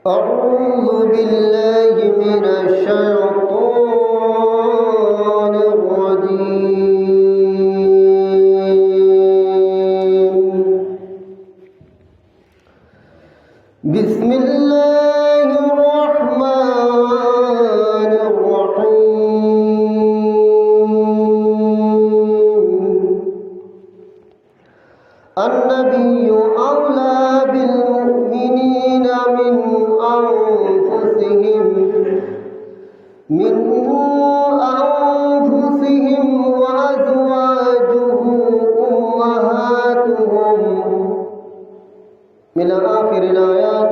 أعوذ بالله من الشيطان الرجيم. بسم الله الرحمن الرحيم. النبي أولى بالمؤمنين من أنفسهم وأزواجه أمهاتهم من آخر الآيات.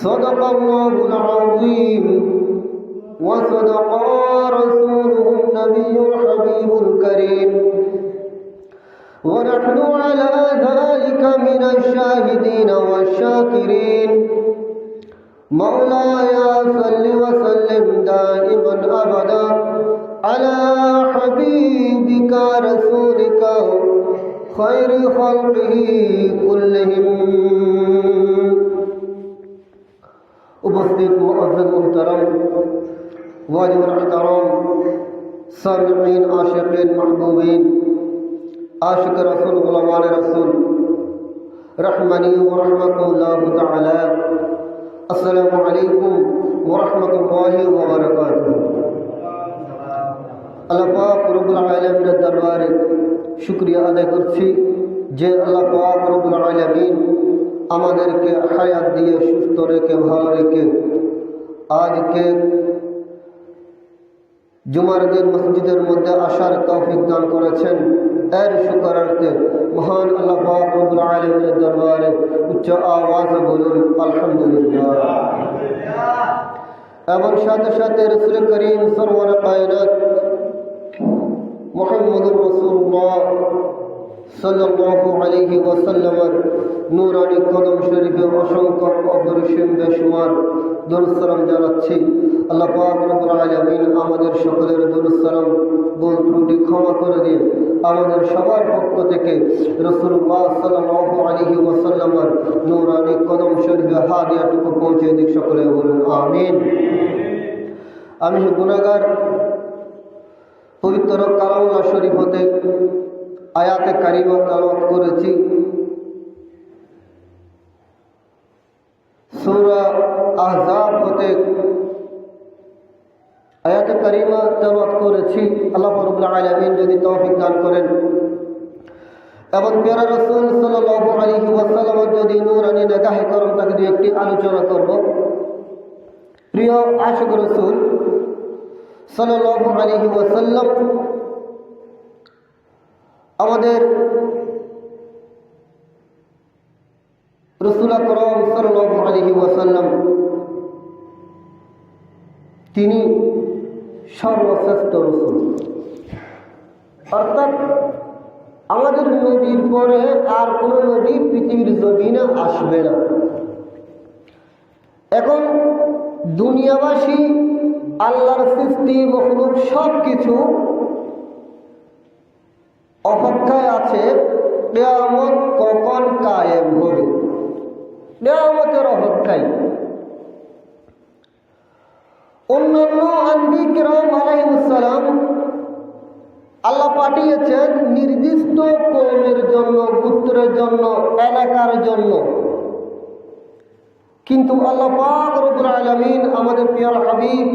صدق الله العظيم وصدق رسوله النبي الحبيب الكريم، ونحن على ذلك من الشاهدين والشاكرين. مولاي صل وسلم دائما أبدا على حبيبك رسولك خير خلقه كلهم. उपस्थित मुअज़्ज़ज़ मुहतरम वाजिब एहतराम सामिईन आशिकीन महबूबीन आशिक रसूल गुलामान रसूल रहमानी व रहमतुल्लाह तआला, अस्सलामु अलैकुम व रहमतुल्लाहि व बारकातुहू। আল্লাহ পাক রব্বুল আলামিনের দরবারে শুকরিয়া আদায় করছি যে আল্লাহ পাক রব্বুল আলামিন আমাদেরকে হায়াত দিয়ে সুস্থ রেখে ভালো রেখে আজকে জুমার দিন মসজিদের মধ্যে আসার তৌফিক দান করেছেন। এর শুকরার্থে মহান আল্লাহ পাক রব্বুল আলামিনের দরবারে উচ্চ আওয়াজে বলুন আলহামদুলিল্লাহ। এবং সাথে সাথে রাসূল করিম সরওয়ারে কায়নাত মুহাম্মদুর রাসূলুল্লাহ সাল্লাল্লাহু আলাইহি ওয়াসাল্লামের নূরানি কদম শরীফে অসংখ্য অপরিসীম বেশুমার দরুদ সালাম জানাচ্ছি। আল্লাহ পাক রব্বুল আলামিন আমাদের সকলের দরুদ সালাম ভুল ত্রুটি ক্ষমা করে দিয়ে আমাদের সবার পক্ষ থেকে রাসূলুল্লাহ সাল্লাল্লাহু আলাইহি ওয়াসাল্লামের নূরানি কদম শরীফে হাদিয়াটুকু পৌঁছে দিক। সকলে বলুন আমিন। আমি গুনাহগার পবিত্র কালামুল্লাহ শরীফ হতে আয়াতে কারিমা তেলাওয়াত করেছি। সূরা আহজাব হতে আয়াতে কারিমা তেলাওয়াত করেছি। আল্লাহ রাব্বুল আলামিন যদি তৌফিক দান করেন এবং প্যারা রাসূল সাল্লাল্লাহু আলাইহি ওয়াসাল্লাম যদি নূরানি নিগাহে করম তাকে দিয়ে একটি আলোচনা করব। প্রিয় আশিক রাসূল সাল্লাল্লাহু আলাইহি ওয়াসাল্লাম আমাদের রাসূল আকরাম সাল্লাল্লাহু আলাইহি ওয়াসাল্লাম তিনি সর্বশ্রেষ্ঠ রাসূল, অর্থাৎ আমাদের নবীর পরে আর কোনো নবী পৃথিবীর জমিনে আসবে না। এখন দুনিয়াবাসী আল্লাহর সৃষ্টি মখলুক সব কিছু অপেক্ষায় আছে কিয়ামত কখন কায়েম হবে, কিয়ামতের অপেক্ষায়। অন্যান্য আনবী কিরাম আলাইহিস সালাম আল্লাহ পাঠিয়েছেন নির্দিষ্ট কওমের জন্য, গোত্রের জন্য, এলাকার জন্য। কিন্তু আল্লাহ পাক রব্বুল আলামিন আমাদের প্রিয় হাবিব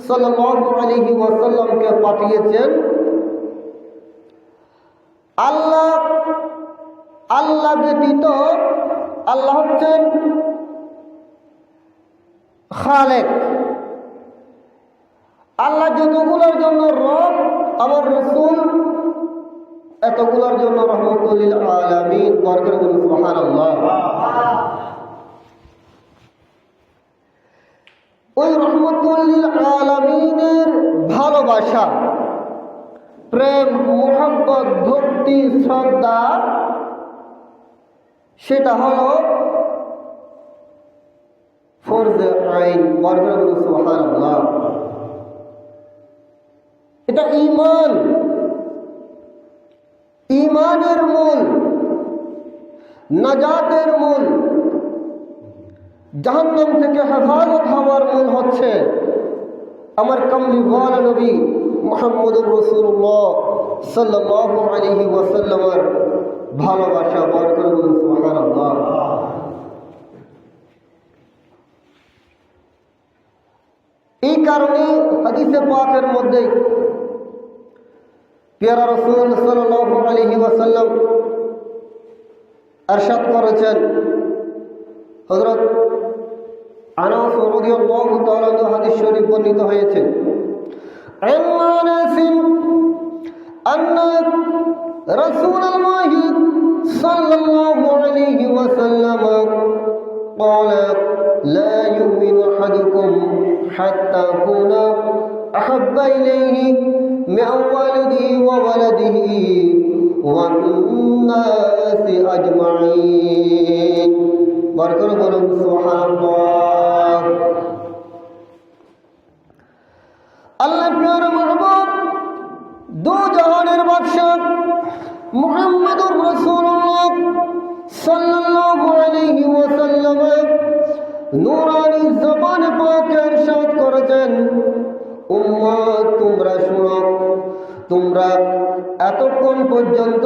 সাল্লাল্লাহু আলাইহি ওয়াসাল্লামকে পাঠিয়েছেন আল্লাহ ব্যতীত। আল্লাহ হচ্ছেন খালেক। আল্লাহ যতগুলোর জন্য রব, আমার রাসূল এতগুলোর জন্য রহমতুল লিল আলামিন। বরকত বলুন সুবহানাল্লাহ। ওই রহমতুল লিল আলামিনের ভালোবাসা, প্রেম, মুহাব্বত, ভক্তি, শ্রদ্ধা সেটা হলো ফরজে আইন। বরকত বলুন সুবহানাল্লাহ। এটা ঈমান, ঈমানের মূল, নাজাতের মূল। জাহান্নাম থেকে হেফাজত হওয়ার মূল হচ্ছে আমার কামলিওয়ালা নবী মুহাম্মদুর রাসূলুল্লাহ সাল্লাল্লাহু আলাইহি ওয়াসাল্লামের ভালোবাসা। বরকত বলুন সুবহানাল্লাহ। এই কারণে হাদিসে পাকের মধ্যে প্যারা রাসূল সাল্লাল্লাহু আলাইহি ওয়াসাল্লাম ইরশাদ করেছেন, হযরত আনাস রাদিয়াল্লাহু তাআলা হাদিস শরীফ বর্ণিত হয়েছে, আনাস আন্না রাসূলুল্লাহ সাল্লাল্লাহু আলাইহি ওয়াসাল্লাম قال لا يؤمن أحدكم حتى أكون أحب إليه من والده وولده والناس أجمعين। বরকত বলুন সুবহানাল্লাহ। আল্লাহ প্রিয় মাহবুব দু জাহানের বাদশা মুহাম্মদুর রাসূলুল্লাহ সাল্লাল্লাহু আলাইহি ওয়াসাল্লাম নূরানি জবানে পাকে ইরশাদ করেছেন, উম্মত তোমরা শুনো, তোমরা এতক্ষণ পর্যন্ত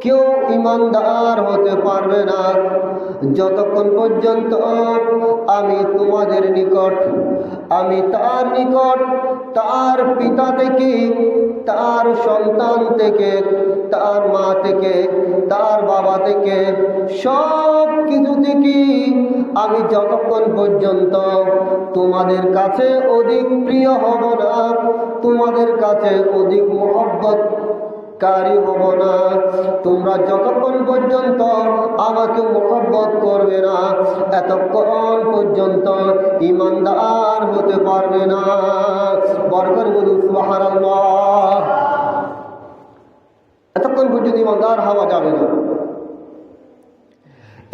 কেউ ঈমানদার হতে পারবে না যতক্ষণ পর্যন্ত আমি তোমাদের নিকট, আমি তার নিকট, তার পিতা থেকে, তার সন্তান থেকে, তার মা থেকে, তার বাবা থেকে, সব কিছু থেকে আমি যতক্ষণ পর্যন্ত তোমাদের কাছে অধিক প্রিয় হব না, তোমাদের কাছে অধিক মহব্বত কারি হব না, তোমরা যতক্ষণ পর্যন্ত আমাকে মহব্বত করবে না এতক্ষণ পর্যন্ত ঈমানদার হতে পারবে না। বরকত বলুন সুবহানাল্লাহ। এতক্ষণ পর্যন্ত ঈমানদার হওয়া যাবে না।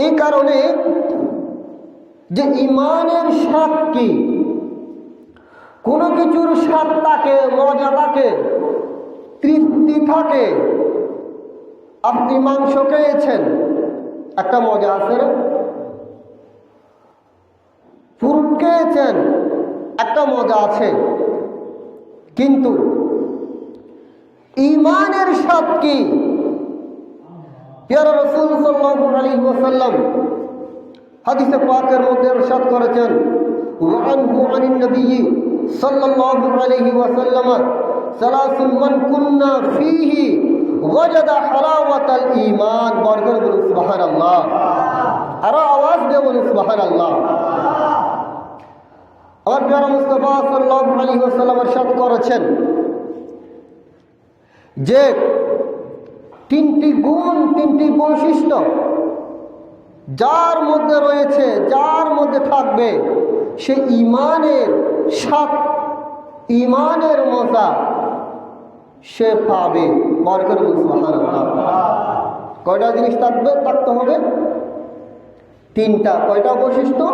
এই কারণে যে ঈমানের স্বাদ কি, কোনো কিছুর স্বাদ থাকে, মজা থাকে, তৃপ্তি থাকে। আপনি মাংস খেয়েছেন, একটা মজা আছে না? ফ্রুট খেয়েছেন, একটা মজা আছে। কিন্তু ঈমানের স্বাদ কি? প্যারা রাসূল সাল্লাল্লাহু আলাইহি ওয়াসাল্লাম হাদিসে পাকের মধ্যে ইরশাদ করেছেন, ওয়া আনহু আনিন নবী সাল্লাল্লাহু আলাইহি ওয়াসাল্লাম সালাসুন মান কুন্না ফীহি ওয়াজাদা হালাওয়াতাল ঈমান। বরকত বলুন সুবহানাল্লাহ। আর আওয়াজ দিয়ে বলুন সুবহানাল্লাহ। আমার প্রিয় মুস্তাফা সাল্লাল্লাহু আলাইহি ওয়াসাল্লাম ইরশাদ করেছেন যে তিনটি গুণ, তিনটি বৈশিষ্ট্য যার মধ্যে রয়েছে, যার মধ্যে থাকবে, সে ঈমানের স্বাদ, ঈমানের মজা সে পাবে। বরকত বলুন সুবহানাল্লাহ। কয়টা জিনিস থাকতে হবে? তিনটা। কয়টা বৈশিষ্ট্য?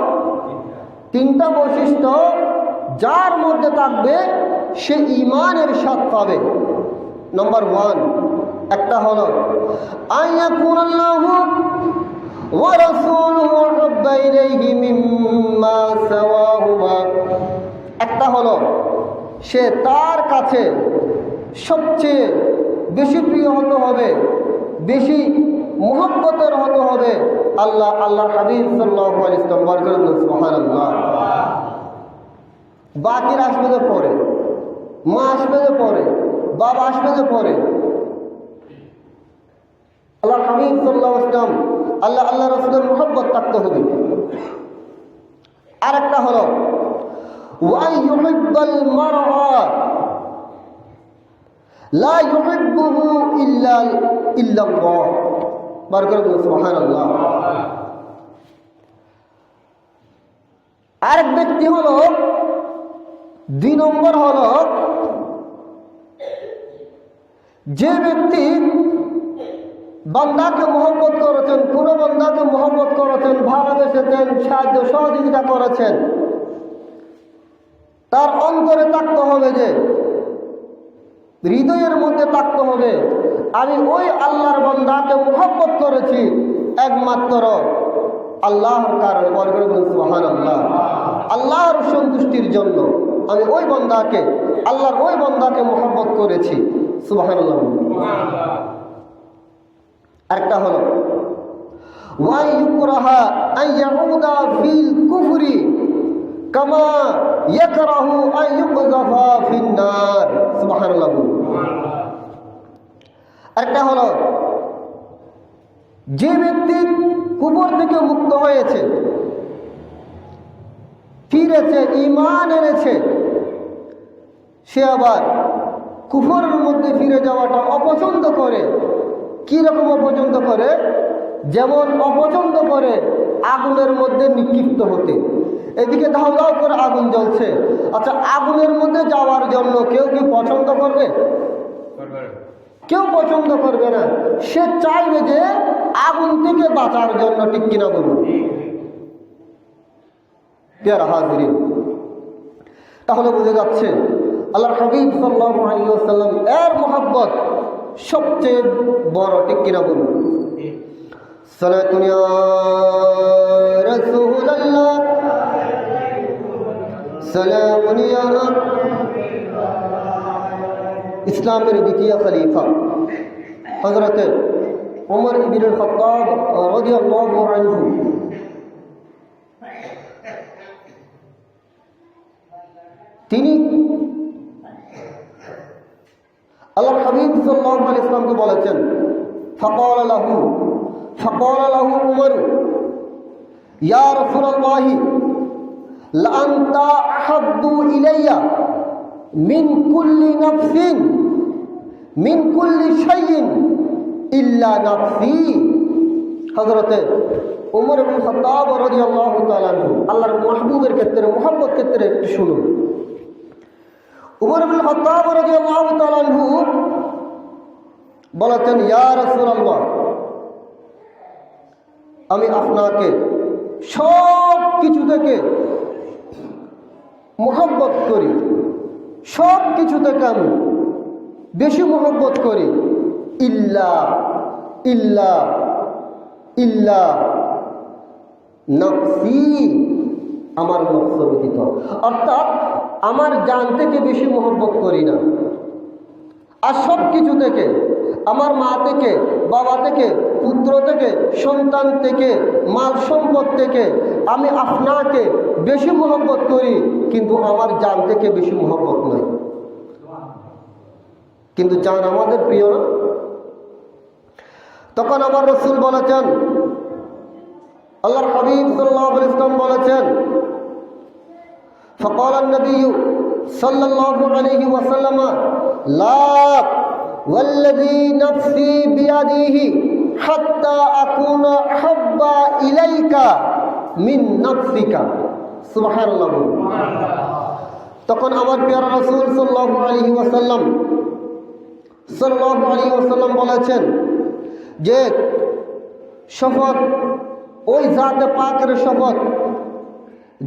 তিনটা বৈশিষ্ট্য যার মধ্যে থাকবে সে ঈমানের স্বাদ পাবে। নম্বর 1, একটা হলো আয়াকুনাল্লাহু ওয়া রাসূলুহু আহাব্বা ইলাইহি মিম্মা সাওয়াহুমা। একটা হলো সে তার কাছে সবচেয়ে বেশি প্রিয় হতে হবে, বেশি মুহাব্বতের হতে হবে আল্লাহ, আল্লাহর হাবিব সাল্লাল্লাহু আলাইহি ওয়াসাল্লাম। বরকত বলুন সুবহানাল্লাহ। বাকির আসবে যে পরে, মা আসবে যে পরে, বাবা আসবে যে পরে, আল্লাহর হাবিব সাল্লাল্লাহু আলাইহি ওয়াসাল্লাম, আল্লাহ রাসূলের মুহাব্বত থাকতে হবে। আর একটা হলো ওয়া ইউহিব্বাল মারআ লা ইউহিব্বুহু ইল্লাল্লাহ। বরকত বলুন সুবহানাল্লাহ। আরেক ব্যক্তি হলো 2 নম্বর হলো যে ব্যক্তি বান্দাকে মহব্বত করেছেন, কোন বান্দাকে মহব্বত করেছেন, ভালোবেসেছেন, সাহায্য সহযোগিতা করেছেন, তার অন্তরে থাকতে হবে, যে হৃদয়ের মধ্যে থাকতে হবে আমি ওই আল্লাহর বান্দাকে মহব্বত করেছি একমাত্র আল্লাহর কারণে, বড় করে বলুন সুবহানাল্লাহ। আল্লাহর সন্তুষ্টির জন্য আমি ওই বান্দাকে, আল্লাহর ওই বান্দাকে মহব্বত করেছি। সুবহানাল্লাহ। আরেকটা হলো ওয়া ইউকরাহা আন ইয়াউদা ফিল কুফরি কামা ইয়াকরাহু আন ইউকযাফা ফিন নার। সুবহানাল্লাহ। আরেকটা হলো যে ব্যক্তি কুফর থেকে মুক্ত হয়েছে, ফিরেছে, ঈমান এনেছে, সে আবার কুফরের মধ্যে ফিরে যাওয়াটা অপছন্দ করে। কি রকম অপছন্দ করে? যেমন অপছন্দ করে আগুনের মধ্যে নিক্ষিপ্ত হতে। এদিকে ধাও ধাও করে আগুন জ্বলছে, আচ্ছা আগুনের মধ্যে যাওয়ার জন্য কেউ কি পছন্দ করবে? কেউ পছন্দ করবে না। সে চাইবে যে আগুন থেকে বাঁচার জন্য, ঠিক কিনা বলুন? প্রিয় হাজিরিন, তাহলে বুঝে যাচ্ছে আল্লাহর হাবিব সাল্লাল্লাহু আলাইহি ওয়াসাল্লাম এর মহব্বত সবচেয়ে বড়, ঠিক কিনা বলুন? সালাতুন ইয়া রাসূলুল্লাহ, সালামুন ইয়া ইসলামের দ্বিতীয় খলিফা হযরত ওমর ইবনে খাত্তাব রাদিয়াল্লাহু আনহু তিনি আল্লাহর হাবিব সাল্লাল্লাহু আলাইহি ওয়াসাল্লামকে বলেছেন, ফাকালা লাহু উমর ইয়া রাসূলুল্লাহ লা আনতা আহাব্বু ইলাইয়া মিন কুল্লি নাফসিন মিন কুল্লি শাইইন ইল্লা নাফসি। হযরতে ওমর ইবনে খাত্তাব রাদিয়াল্লাহু তাআলা আনহু আল্লাহর মাহবুবের ক্ষেত্রে, মুহাব্বত ক্ষেত্রে একটু শুনুন। উমর ইবনে খাত্তাব রাদিয়াল্লাহু তাআলা আনহু বলেছেন, ইয়া রাসূলুল্লাহ, আমি আপনাকে সব কিছু থেকে মুহাব্বত করি, সব কিছু থেকে আমি বেশি মুহাব্বত করি, ইল্লা ইল্লা ইল্লা নফসি, আমার নফস ব্যতীত। অর্থাৎ আমার জান থেকে বেশি মুহাব্বত করি না। আর সব কিছু থেকে, আমার মা থেকে, বাবা থেকে, পুত্র থেকে, সন্তান থেকে, মাল সম্পদ থেকে আমি আপনাকে বেশি মুহাব্বত করি, কিন্তু আমার জান থেকে বেশি মুহাব্বত নয়। কিন্তু জান আমাদের প্রিয় না। তখন আমার রাসূল বলেছেন, আল্লাহর হাবিব সাল্লাল্লাহু আলাইহি ওয়াসাল্লাম বলেছেন, فقال النبي صلى الله عليه وسلم لا والذي نفسي بيده حتى أكون أحب إليك من نفسك। সুবহানাল্লাহ। তখন আমার প্রিয় রাসূল সাল্লাল্লাহু আলাইহি ওয়াসাল্লাম বলেছেন যে শপথ, ওই জাতে পাকের শপথ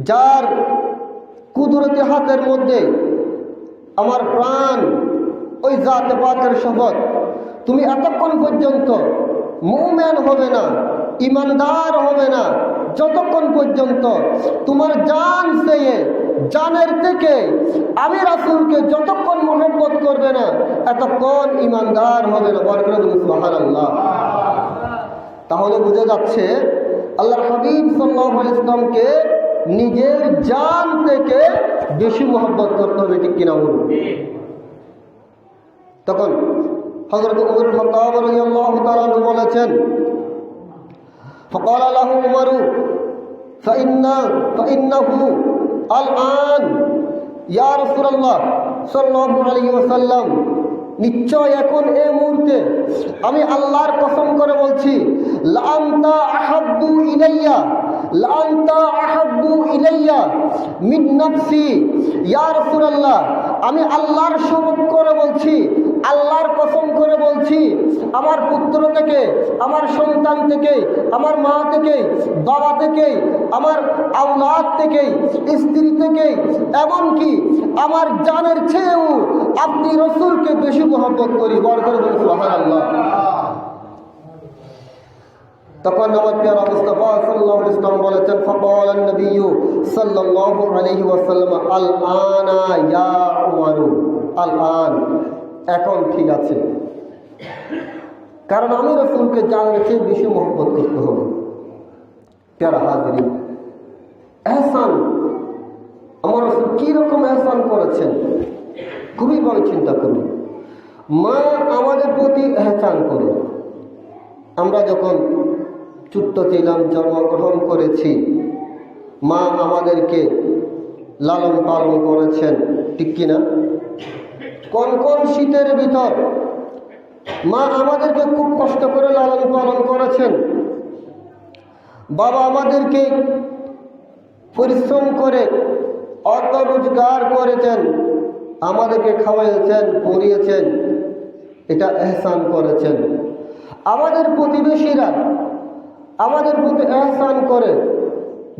যার কুদরতি হাতের মধ্যে আমার প্রাণ, ওই জাতে পাকের শপথ, তুমি এতক্ষণ পর্যন্ত মুমিন হবে না, ইমানদার হবে না, যতক্ষণ পর্যন্ত তোমার জান চেয়ে, জানের থেকে আমি রাসূলকে যতক্ষণ মুহাব্বত করবে না, এতক্ষণ ইমানদার হবে না। সুবহানাল্লাহ। তাহলে বোঝা যাচ্ছে আল্লাহর হাবিব সাল্লাল্লাহু আলাইহি ওয়াসাল্লামকে নিজের জান থেকে বেশি মুহাব্বত করতে হবে, ঠিক কিনা বলুন? তখন হযরত উমর ইবনে খাত্তাব রাদিয়াল্লাহু তাআলা আনহু বলেছেন, فقال له عمر فإنه الآن يا رسول الله صلى الله عليه وسلم, নিশ্চয় এখন এই মুহূর্তে আমি আল্লাহর কসম করে বলছি, লা আনতা আহাব্বু ইলাইয়া, লা আনতা আহাব্বু ইলাইয়া মিন নাফসি। ইয়া রাসূলুল্লাহ, আমি আল্লাহর শপথ করে বলছি, আল্লাহর কসম করে বলছি, আমার পুত্র থেকে, আমার সন্তান থেকে, আমার মা থেকে, বাবা থেকে, আমার আওলাদ থেকে, স্ত্রী থেকে, এমনকি আমার জানের চেয়েও আপনি রাসূলকে বেশি মহব্বত করি। বড় করে বলুন সুবহানাল্লাহ। তখন আমার প্রিয় মুস্তাফা সাল্লাল্লাহু আলাইহি ওয়াসাল্লাম বলেছেন, ফাকাল নবী সাল্লাল্লাহু আলাইহি ওয়াসাল্লাম, আল আনা ইয়া উমর, আল আন, এখন ঠিক আছে। কারণ আমি রাসূলকে জানার চেয়ে বেশি মহব্বত করতে হবে। প্যারা হাজিরিন, এহসান, আমার রাসূল কি রকম এহসান করেছেন খুবই ভালো চিন্তা করুন। মা আমাদের প্রতি এহসান করে। আমরা যখন ছোট্ট ছিলাম, জন্মগ্রহণ করেছি, মা আমাদেরকে লালন পালন করেছেন, ঠিক কিনা? কোন কোন শীতের ভিতর মা আমাদেরকে খুব কষ্ট করে লালন পালন করেছেন। বাবা আমাদেরকে পরিশ্রম করে অর্থ রোজগার করেছেন, আমাদেরকে খাওয়াইছেন, পরিয়েছেন, এটা এহসান করেছেন। আমাদের প্রতিবেশীরা আমাদের প্রতি এহসান করে।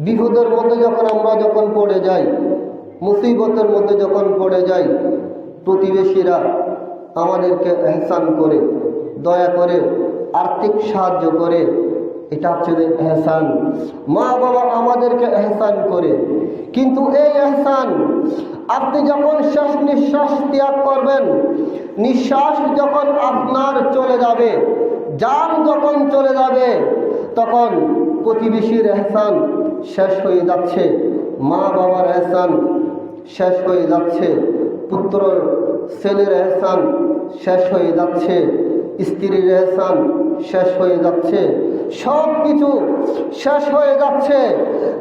বিপদের মধ্যে আমরা যখন পড়ে যাই, মুসিবতের মধ্যে যখন পড়ে যাই, প্রতিবেশীরা আমাদেরকে এহসান করে, দয়া করে, আর্থিক সাহায্য করে। এটা হচ্ছে এহসান। মা বাবা আমাদেরকে এহসান করে। কিন্তু এই এহসান আপনি যখন শেষ নিঃশ্বাস ত্যাগ করবেন, নিঃশ্বাস যখন আপনার চলে যাবে, জান যখন চলে যাবে, তখন প্রতিবেশীর এহসান শেষ হয়ে যাচ্ছে, মা বাবার এহসান শেষ হয়ে যাচ্ছে, পুত্র ছেলের এহসান শেষ হয়ে যাচ্ছে, স্ত্রীর এহসান শেষ হয়ে যাচ্ছে, সব কিছু শেষ হয়ে যাচ্ছে।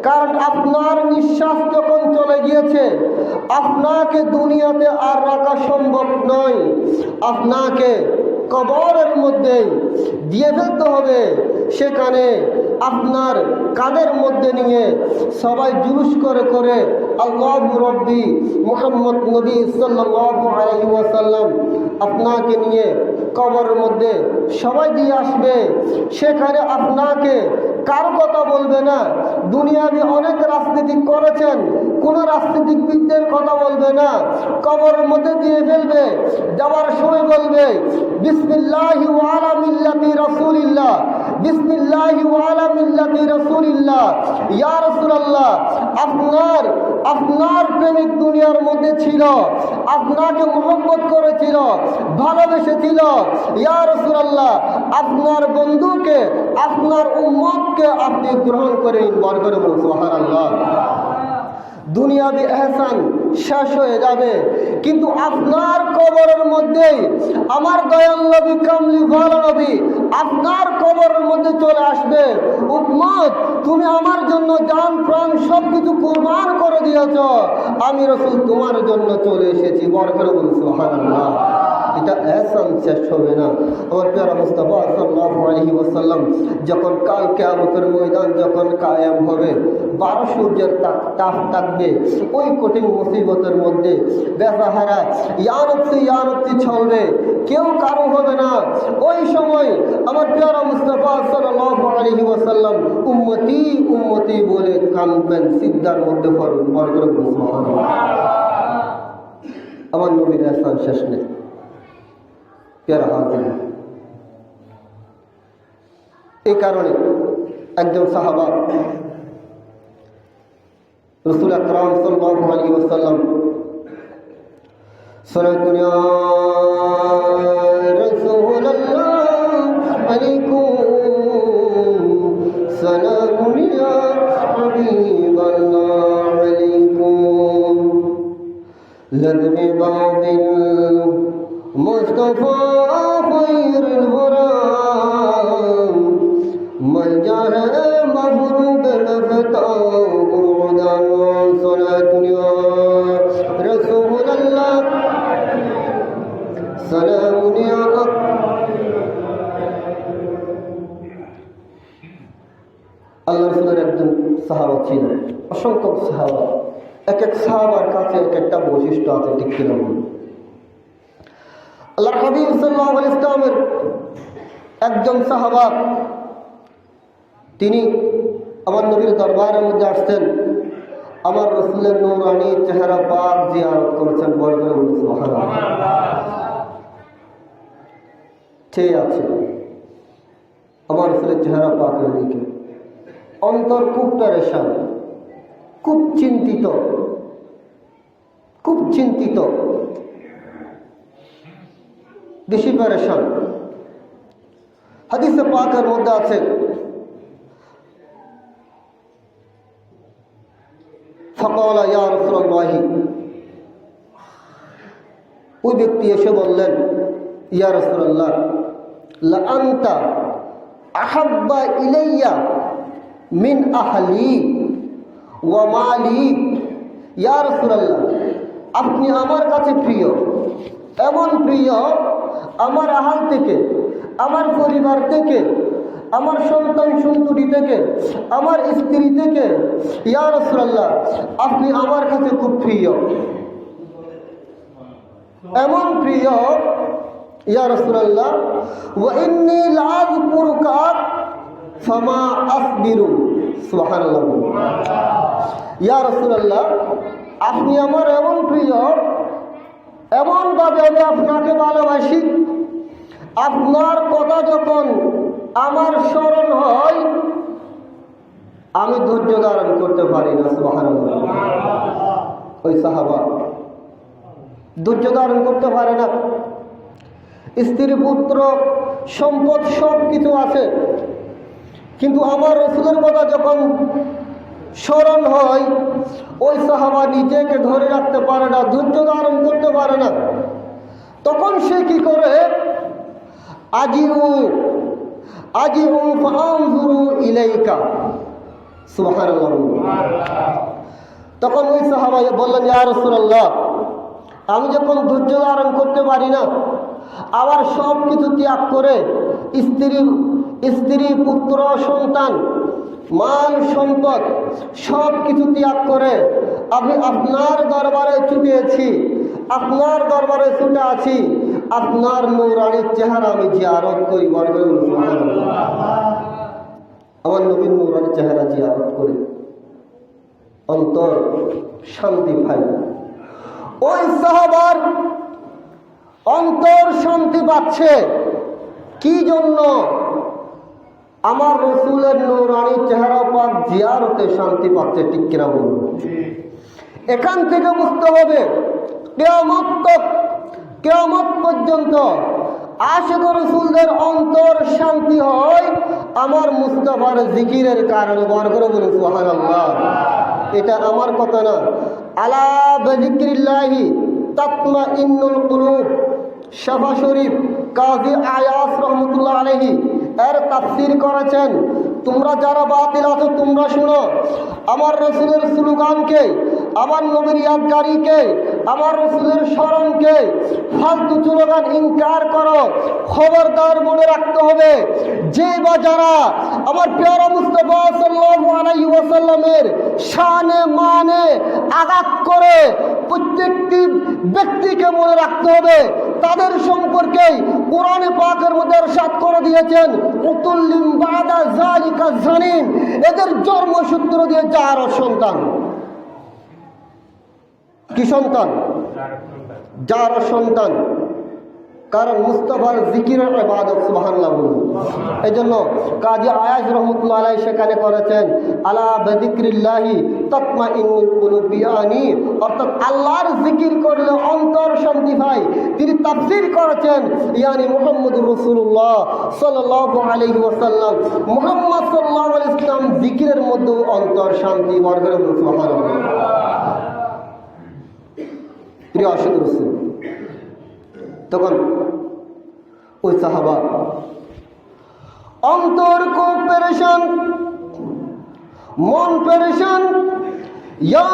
কারণ আপনার নিঃশ্বাস যখন চলে গিয়েছে, আপনাকে দুনিয়াতে আর রাখা সম্ভব নয়। আপনাকে কবরের মধ্যে দিয়ে ফেলতে হবে। সেখানে আপনার কাঁধের মধ্যে নিয়ে সবাই জুলুস করে করে আল্লাহু রব্বি মুহাম্মদ নবী সাল্লাল্লাহু আলাইহি ওয়াসাল্লাম আপনাকে নিয়ে কবরের মধ্যে সবাই দিয়ে আসবে। সেখানে আপনাকে কার কথা বলবে না। দুনিয়াবি অনেক রাজনীতি করেছেন, কোন রাজনীতিবিদদের কথা বলবে না। কবরের মধ্যে দিয়ে ফেলবে, যাওয়ার সময় বলবে বিসমিল্লাহি ওয়া আলা মিল্লাতি রাসূলিল্লাহ, বিসমিল্লাহি ওয়া আলা মিল্লাতি রাসূলিল্লাহ। ইয়া রাসূলুল্লাহ, আপনার প্রেমিক দুনিয়ার মধ্যে ছিল, আপনাকে মহব্বত করেছিল, ভালোবেসেছিল। ইয়া রাসূলুল্লাহ, আপনার বন্ধুকে, আপনার উম্মতকে আপনি গ্রহণ করে নিন। বরকত বলুন সুবহানাল্লাহ। দুনিয়াবি এহসান শেষ হয়ে যাবে, কিন্তু আপনার কবরের মধ্যে আমার দয়াল নবী কামলি ভালো নবী আপনার কবরের মধ্যে চলে আসবে। উম্মত, তুমি আমার জন্য জান প্রাণ সবকিছু কুরবান করে দিয়েছ, আমি রাসূল তোমার জন্য চলে এসেছি। বরকত বলুন সুবহানাল্লাহ। এটা এহসান শেষ হবে না। আমার প্রিয় মুস্তাফা সাল্লাল্লাহু আলাইহি ওয়াসাল্লাম যখন কাল কিয়ামতের ময়দান যখন কায়েম হবে, 12 সূর্যের তাপ থাকবে, ওই কঠিন মুসিবতের মধ্যে বেসাহারা ইয়ানতি চলবে, কেউ কারো হবে না। ওই সময় আমার প্রিয় মুস্তাফা সাল্লাল্লাহু আলাইহি ওয়াসাল্লাম উম্মতি উম্মতি বলে কাঁদবেন, সিজদার মধ্যে পড়বেন। বরকত বলুন সুবহানাল্লাহ। আমার নবীর এহসান শেষ নেই। এই কারণে একজন সাহাবা রাসূল আকরাম সাল্লাল্লাহু আলাইহি ওয়াসাল্লাম সালাতুন ইয়া রাসূলুল্লাহ আলাইকুম সালামুন ইয়া হাবিবাল্লাহ আলাইকুম লাযমি বাবিল মুস্তাফা খায়রুল ওয়ারাম মলজার মাবরুক লফতা বুদান সালাতুন ইয়া রাসূলুল্লাহ সালামুন ইয়া। আল্লাহ রাসূলের একজন সাহাবা ছিলেন, অসংখ্য সাহাবা, এক এক সাহাবার কাছে এক একটা বৈশিষ্ট্য আছে, ঠিক কিনা বলুন? আল্লাহর হাবিব সাল্লাল্লাহু আলাইহি ওয়াসাল্লামের একজন সাহাবা, তিনি আমার নবীর দরবারের মধ্যে আসছেন, আমার রাসূলের নূরানী চেহারা পাক জিয়ারত করেছেন। বড় করে বলুন সুবহানাল্লাহ। ঠিক আছে, আমার রাসূলের চেহারা পাকের দিকে। অন্তর খুব পেরেশান, খুব চিন্তিত, খুব চিন্তিত, বেশি পেরেশান। হাদিসে পাকের মধ্যে আছে, ফাকালা ইয়া রাসূলুল্লাহ, ওই ব্যক্তি এসে বললেন, ইয়া রাসূলুল্লাহ, লা আনতা আহাব্বা ইলাইয়া মিন আহলি ওয়া মালি। ইয়া রাসূলুল্লাহ, আপনি আমার কাছে প্রিয়, এমন প্রিয় আমার আহাল থেকে, আমার পরিবার থেকে, আমার সন্তান সন্ততি থেকে, আমার স্ত্রী থেকে। ইয়া রাসূলুল্লাহ, আপনি আমার কাছে খুব প্রিয়, এমন প্রিয়। ইয়া রাসূলুল্লাহ, ওয়া ইন্নী লাযকুরুকা ফামা আসবিরু। সুবহানাল্লাহ। ইয়া রাসূলুল্লাহ, আপনি আমার এমন প্রিয়, এমনভাবে আমি আপনাকে ভালোবাসি, আপনার কথা যখন আমার স্মরণ হয় আমি ধৈর্য ধারণ করতে পারি না। সুবহানাল্লাহ। ওই সাহাবা ধৈর্য ধারণ করতে পারে না। স্ত্রী, পুত্র, সম্পদ সব কিছু আছে, কিন্তু আমার রাসূলের কথা যখন স্মরণ হয় ওই সাহাবা নিজেকে ধরে রাখতে পারে না, ধৈর্য ধারণ করতে পারে না। তখন সে কি করে, আজিউ ফাআনজুরু ইলাইকা। সুবহানাল্লাহ। তখন ওই সাহাবা বললেন, ইয়া রাসূলুল্লাহ, আমি যখন ধৈর্য ধারণ করতে পারি না, আবার সব কিছু ত্যাগ করে, স্ত্রী, পুত্র, সন্তান, মাল সম্পদ সব কিছু ত্যাগ করে আমি আপনার দরবারে ছুটেছি, আপনার দরবারে ছুটে আছি, আপনার নূরানির চেহারা আমি জিয়ারত করি। আমার নবীর নূরানির চেহারা জিয়ারত করি, অন্তর শান্তি পাই। ওই সাহাবার অন্তর শান্তি পাচ্ছে কি জন্য? আমার রাসূলের নূরানি চেহারা পাক জিয়ারতে শান্তি পাচ্ছে। ঠিক কিনা বলুন? এখান থেকে বুঝতে হবে কিয়ামত পর্যন্ত আশিক রাসূলদের অন্তর শান্তি হয় আমার মুস্তাফার জিকিরের কারণে। বড় করে বলুন সুবহানাল্লাহ। এটা আমার কথা না, আলা বিযিকরিল্লাহি তাতমাইন্নুল কুলুব। শাফা শরীফ কাজী আয়াস রহমতুল্লাহ আলাইহি এর তাফসীর করেছেন। তোমরা যারা বাতিল আছো তোমরা শুনো, আমার রাসূলের স্লোগানকে, আমার নবীর ইয়াদগারিকে, আমার রাসূলের স্মরণকে ফালতু স্লোগান ইনকার করো, খবরদার মনে রাখতে হবে যে বা যারা আমার প্রিয় মুস্তাফা সাল্লাল্লাহু আলাইহি ওয়াসাল্লামের শানে মানে আঘাত করে, প্রত্যেকটি ব্যক্তিকে মনে রাখতে হবে তাদের সম্পর্কে কোরআনে পাকের মধ্যে ইরশাদ করে দিয়েছেন, উতুল্লিম বাদা যালিকা জানিন। এদের জন্মসূত্র দিয়ে যার সন্তান। কি সন্তান? যার সন্তান। কারণ মুস্তাফার জিকিরের ইবাদত। সুবহানাল্লাহ বলুন। এই জন্য কাজী আয়াজ রহমতুল্লাহ আলাইহি সেখানে করেছেন, আলা বিযিকরিল্লাহি তাতমাইন্নুল কুলুব, ইয়ানি অর্থাৎ আল্লাহর জিকির করলে অন্তর শান্তি পায়। তিনি তাফসীর করেছেন, ইয়ানি মুহাম্মদুর রাসূলুল্লাহ সাল্লাল্লাহু আলাইহি ওয়াসাল্লাম, মুহাম্মদ সাল্লাল্লাহু আলাইহি ওয়াসাল্লাম জিকিরের মধ্যে অন্তর শান্তি। বর্গের সুবহানাল্লাহ। প্রিয় আশিক রাসূল, তখন ওই সাহাবা অন্তর খুব পেরেশান, মন পেরেশান। ইয়া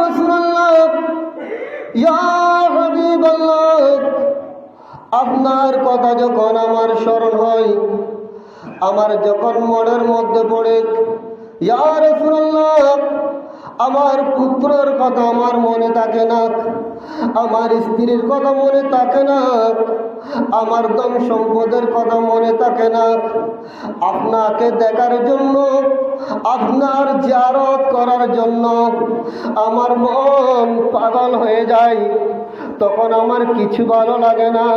রাসূলুল্লাহ, ইয়া হাবিবাল্লাহ, আপনার কথা যখন আমার স্মরণ হয়, আমার যখন মনের মধ্যে পড়ে, ইয়া রাসূলুল্লাহ, আমার পুত্রের কথা আমার মনে থাকে না, আমার স্ত্রীর কথা মনে থাকে না, আমার ধন সম্পদের কথা মনে থাকে না। আপনাকে দেখার জন্য আপনার জিয়ারত করার জন্য আমার মন পাগল হয়ে যায়, তখন আমার কিছু ভালো লাগে না।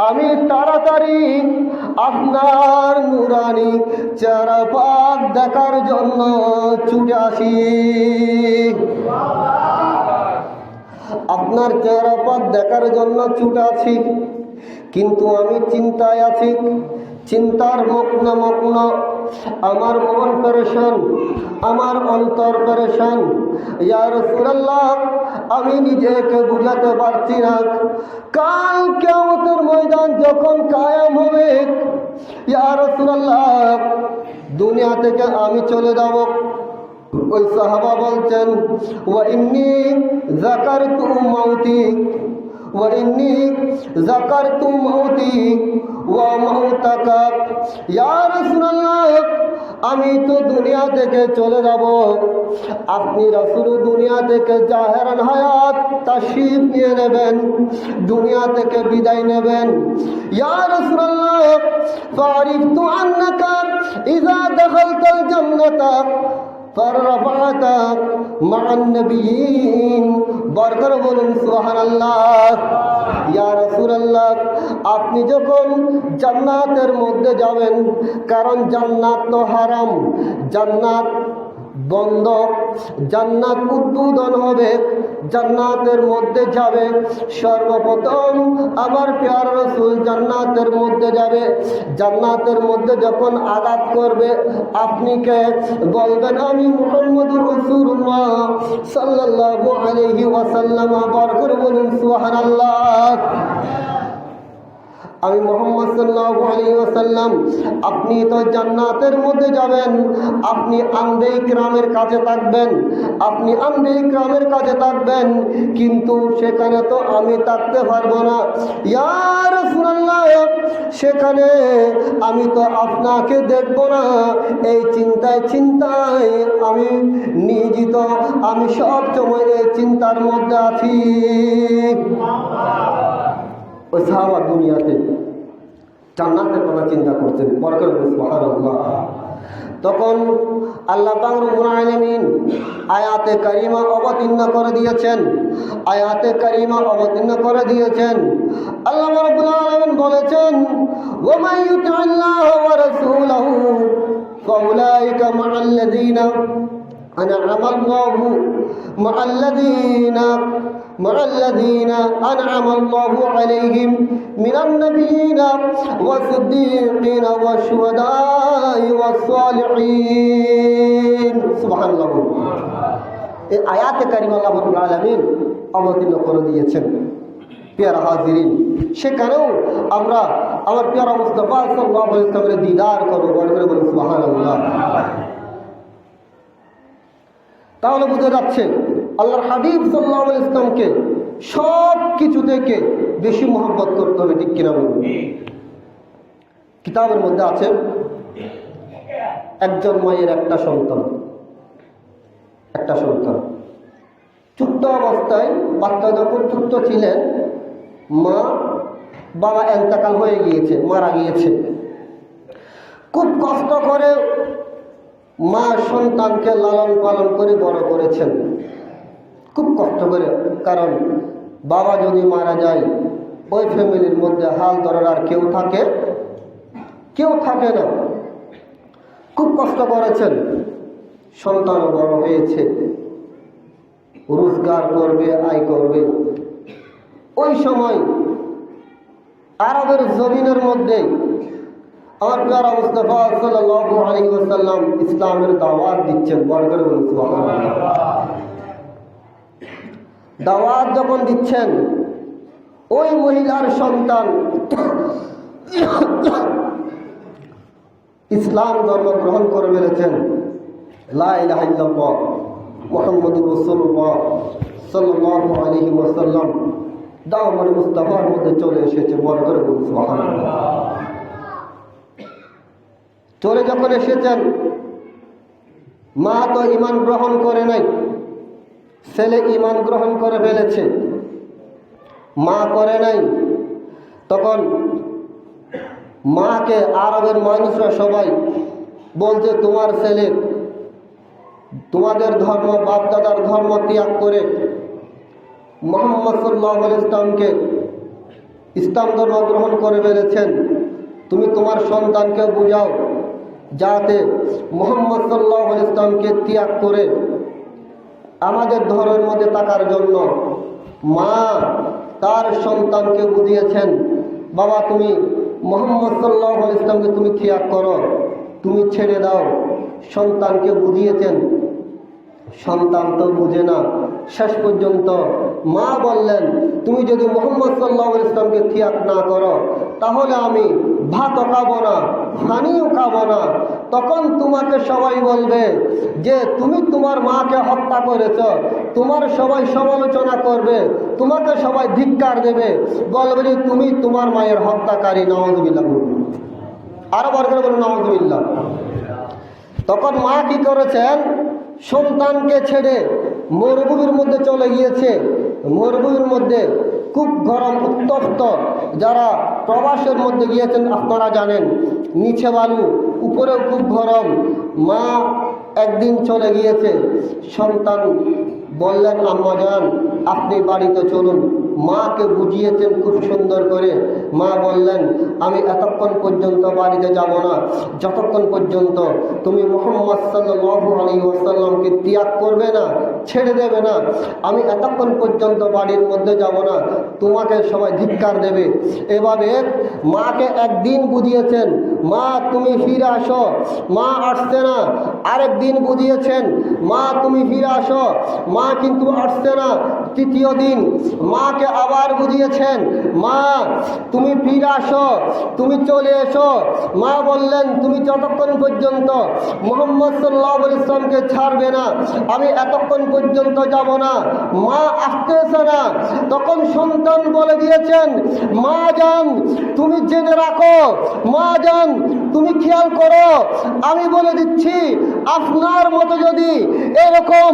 আমি তাড়াতাড়ি আপনার নুরানি চেহারা পাক দেখার জন্য ছুটে আসি। আপনার চেহারা পাক দেখার জন্য ছুটে আছি, কিন্তু আমি চিন্তায় আছি, চিন্তার মগ্ন আমার মন পেরেশান, আমার অন্তর পেরেশান। ইয়া রাসূলুল্লাহ, আমি নিজেকে বুঝাতে পারছি না, কাল কিয়ামতের ময়দান যখন কায়েম হবে, ইয়া রাসূলুল্লাহ, দুনিয়া থেকে আমি চলে যাব। ওই সাহাবা বলছেন, ওয়া ইন্নী যাকারতু মাউতি ওয়া ইন্নী যাকারতু মাউতি ওয়া মাউতাকা। ইয়া রাসূলুল্লাহ, আমি তো দুনিয়া থেকে চলে যাব, আপনি রাসূল দুনিয়া থেকে জাহেরান হায়াত তাশরীফ নিয়ে নেবেন, দুনিয়া থেকে বিদায় নেবেন। ইয়া রাসূলুল্লাহ, ফারিফতু আন্নাকা ইযা দাখালতাল জান্নাতা ফারফাতা মা'আন নবিয়্যিন। বরকর বলুন সুবহানাল্লাহ। ইয়া রাসূলুল্লাহ, আপনি যখন জান্নাতের মধ্যে যাবেন, কারণ জান্নাত তো হারাম, জান্নাত বন্ধ, জান্নাত উদ্বোধন হবে, জান্নাতের মধ্যে যাবে সর্বপ্রথম আমার প্রিয় রাসূল জান্নাতের মধ্যে যাবে। জান্নাতের মধ্যে যখন আঘাত করবে, আপনি কে বলবেন, আমি মুহাম্মদুর রাসূলুল্লাহ সাল্লাল্লাহু আলাইহি ওয়াসাল্লাম। বরকর বলুন সুবহানাল্লাহ। আমি মুহাম্মদ সাল্লাল্লাহু আলাইহি ওয়াসাল্লাম। আপনি তো জান্নাতের মধ্যে যাবেন, আপনি আনবে ইকরামের কাছে থাকবেন, আপনি আনবে ইকরামের কাছে থাকবেন, কিন্তু সেখানে তো আমি থাকতে পারবো না। ইয়া রাসূলুল্লাহ, সেখানে আমি তো আপনাকে দেখবো না। এই চিন্তায় আমি নিয়োজিত, আমি সব সময় এই চিন্তার মধ্যে আছি। ওই সাহাবা দুনিয়াতে জান্নাতের কথা চিন্তা করছেন। বরকত সুবহানাল্লাহ। তখন আল্লাহ পাক রব্বুল আলামিন আয়াতে কারিমা অবতীর্ণ করে দিয়েছেন, আয়াতে কারিমা অবতীর্ণ করে দিয়েছেন। আল্লাহ রাব্বুল আলামিন বলেছেন, ওয়া মান ইউতি'ল্লাহ ওয়া রাসূলাহু ফাউলাইকা মা'আল্লাযীনা আন'আমা আল্লাহু মা'আল্লাযীনা আন'আমা আল্লাহু আলাইহিম মিনান নাবিয়্যিনা ওয়াস-সিদ্দীকিনা ওয়াশ-শুহাদা'i ওয়াস-সালিহিন। সুবহানাল্লাহ। এই আয়াতে কারিমা আল্লাহ রাব্বুল আলামিন অবতীর্ণ করে দিয়েছেন। প্রিয় হাজিরিন, সেখানেও আমরা আমার প্রিয় মুস্তাফা সাল্লাল্লাহু আলাইহি ওয়াসাল্লামের দিদার করব। বলুন সুবহানাল্লাহ। তাহলে বোঝা যাচ্ছে আল্লাহর হাবিব সাল্লাল্লাহু আলাইহি ওয়াসাল্লামকে সব কিছু থেকে বেশি মহব্বত করতে হবে, ঠিক কিনা বলুন? কিতাবের মধ্যে আছে, একজন মায়ের একটা সন্তান, ছোট্ট অবস্থায়, বাচ্চা যখন ছোট্ট ছিলেন, বাবা ইন্তেকাল হয়ে গিয়েছে, মারা গিয়েছে। খুব কষ্ট করে মা সন্তানকে লালন পালন করে বড় করেছেন, খুব কষ্ট করে। কারণ বাবা যদি মারা যায়, ওই ফ্যামিলির মধ্যে হাল ধরার আর কেউ থাকে না। খুব কষ্ট করেছেন, সন্তানও বড় হয়েছে, রোজগার করবে, আয় করবে। ওই সময় আরবের জমিনের মধ্যে আমার প্রিয় মুস্তাফা সাল্লাল্লাহু আলাইহি ওয়াসাল্লাম ইসলামের দাওয়াত দিচ্ছেন। বরকত বলুন সুবহানাল্লাহ। দাওয়াত যখন দিচ্ছেন, ওই মহিলার সন্তান ইসলাম ধর্ম গ্রহণ করে ফেলেছেন। লা ইলাহা ইল্লাল্লাহ মুহাম্মাদুর রাসূলুল্লাহ সাল্লাল্লাহু আলাইহি ওয়াসাল্লাম দাওয়াত মুস্তাফার মধ্যে চলে এসেছে। বরকত বলুন সুবহানাল্লাহ। চলে যখন এসেছেন, মা তো ঈমান গ্রহণ করে নাই, ছেলে ঈমান গ্রহণ করে ফেলেছে, মা করে নাই। তখন মাকে আরবের মানুষরা সবাই বলছে, তোমার ছেলে তোমাদের ধর্ম বাপদাদার ধর্ম ত্যাগ করে মুহাম্মদ সাল্লাল্লাহু আলাইহি ইসলামকে ইসলাম ধর্ম গ্রহণ করে ফেলেছেন। তুমি তোমার সন্তানকে বোঝাও যাতে মুহাম্মদ সাল্লাল্লাহু আলাইহি ইসলামকে ত্যাগ করে আমাদের ধর্মের মধ্যে থাকার জন্য মা তার সন্তানকে বুঝিয়েছেন, বাবা তুমি মুহাম্মদ সাল্লাল্লাহু আলাইহি ইসলামকে তুমি ত্যাগ করো, তুমি ছেড়ে দাও। সন্তানকে বুঝিয়েছেন, সন্তান তো বুঝে না। শেষ পর্যন্ত মা বললেন, তুমি যদি মুহাম্মদ সাল্লাল্লাহু আলাইহি ইসলামকে ত্যাগ না করো তাহলে আমি ভাতও খাবো না, পানিও খাবো না। তখন তোমাকে সবাই বলবে যে তুমি তোমার মাকে হত্যা করেছ, তোমার সবাই সমালোচনা করবে, তোমাকে সবাই ধিক্কার দেবে, বলবে যে তুমি তোমার মায়ের হত্যাকারী। নাউযুবিল্লাহ। আরো বার করে বলুন নাউযুবিল্লাহ। তখন মা কি করেছেন, সন্তানকে ছেড়ে মরুভূমির মধ্যে চলে গিয়েছে। মরুভূমির মধ্যে খুব গরম, উত্তপ্ত। যারা প্রবাসের মধ্যে গিয়েছেন আপনারা জানেন, নিচে বালু, উপরেও খুব গরম। মা একদিন চলে গিয়েছে, সন্তান বললেন আম্মা জান আপনি বাড়িতে চলুন। মাকে বুঝিয়েছেন খুব সুন্দর করে। মা বললেন আমি এতক্ষণ পর্যন্ত বাড়িতে যাব না যতক্ষণ পর্যন্ত তুমি মুহাম্মদ সাল্লাল্লাহু আলাইহি ওয়াসাল্লামকে ত্যাগ করবে না, ছেড়ে দেবে না। আমি এতক্ষণ পর্যন্ত বাড়ির মধ্যে যাব না, তোমাকে সবাই ধিক্কার দেবে। এভাবে মাকে একদিন বুঝিয়েছেন, মা তুমি ফিরে আসো। মা আসছে না। আরেকদিন বুঝিয়েছেন, মা তুমি ফিরে আসো। মা কিন্তু আসছে না। তৃতীয় দিন মাকে আবার বুঝিয়েছেন, মা তুমি ফিরে আসো, তুমি চলে এসো। মা বললেন তুমি যতক্ষণ পর্যন্ত মুহাম্মদ সাল্লাল্লাহু আলাইহি ওয়াসাল্লামকে ছাড়বে না আমি এতক্ষণ পর্যন্ত যাব না। মা আসতেছে না। তখন সন্তান বলে দিয়েছেন, মা জান তুমি জেনে রাখো, মা জান তুমি খেয়াল করো, আমি বলে দিচ্ছি আপনার মতো যদি এরকম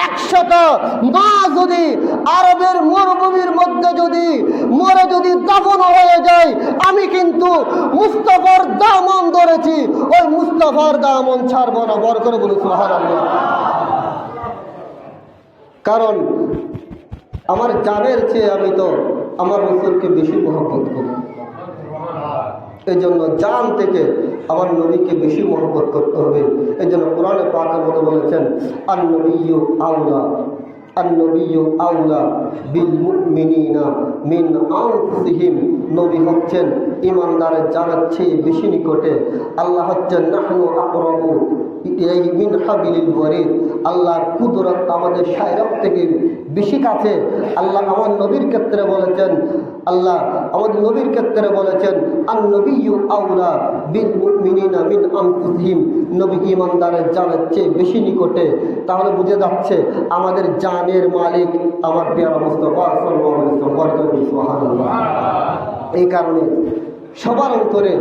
100টা মা যদি আরবের মরুভূমির মধ্যে যদি মরে যদি দাফন হয়ে যায়, আমি কিন্তু মুস্তাফার দামন ধরেছি, ওই মুস্তাফার দামন ছাড়বো না। বড় করে বলি সুবহানাল্লাহ। কারণ আমার জানের চেয়ে আমি তো আমার রাসূলকে বেশি মহব্বত করি। এই জন্য জান থেকে আমার নবীকে বেশি মহব্বত করতে হবে। এই জন্য কোরআনে পাকের মতো বলেছেন আন-নবিয়্যু আওলা, আন-নবিয়্যু আওলা বিল মুমিনিনা মিন আনফুসিহিম। নবী হচ্ছেন ইমানদারের জানের চেয়ে বেশি নিকটে। আল্লাহ হচ্ছেন নাহনু আকরাবু ইলাইহি মিন হাবিলিল ওয়ারিদ। আল্লাহর কুদরত আমাদের শায়রক থেকে বেশি কাছে। আল্লাহ আমার নবীর ক্ষেত্রে বলেছেন, আল্লাহ আমাদের নবীর ক্ষেত্রে বলেছেন আন-নবিয়্যু আওলা বিল মুমিনিনা মিন আনফুসিহিম। নবী ইমানদারের জানের চেয়ে বেশি নিকটে। তাহলে বুঝে যাচ্ছে আমাদের জানের মালিক আমার প্রিয় মুস্তাফা সাল্লাল্লাহু আলাইহি ওয়াসাল্লাম। সুবহানাল্লাহ। এই কারণে সবার অন্তরে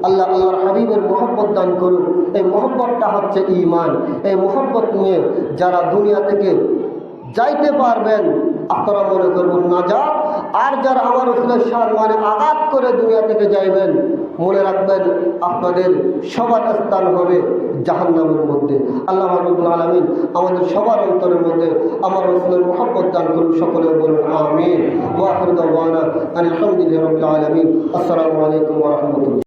আল্লাহ আল্লাহর হাবিবের মহব্বত দান করুন। এই মহব্বতটা হচ্ছে ঈমান। এই মহব্বত নিয়ে যারা দুনিয়া থেকে যাইতে পারবেন আপনারা মনে করবেন নাজাত। আর যারা আমার রাসূলের সম্মানে আঘাত করে দুনিয়া থেকে যাইবেন, মনে রাখবেন আপনাদের সবার স্থান হবে জাহান্নামের মধ্যে। আল্লাহ রাব্বুল আলামিন আমাদের সবার অন্তরের মধ্যে আমার রাসূলের মহব্বত দান করুন। সকলে বলুন আমিন। ওয়া আখিরু দাওয়ানা আলহামদুলিল্লাহি রাব্বিল আলামিন। আসসালামু আলাইকুম ওয়া রাহমাতুল্লাহ।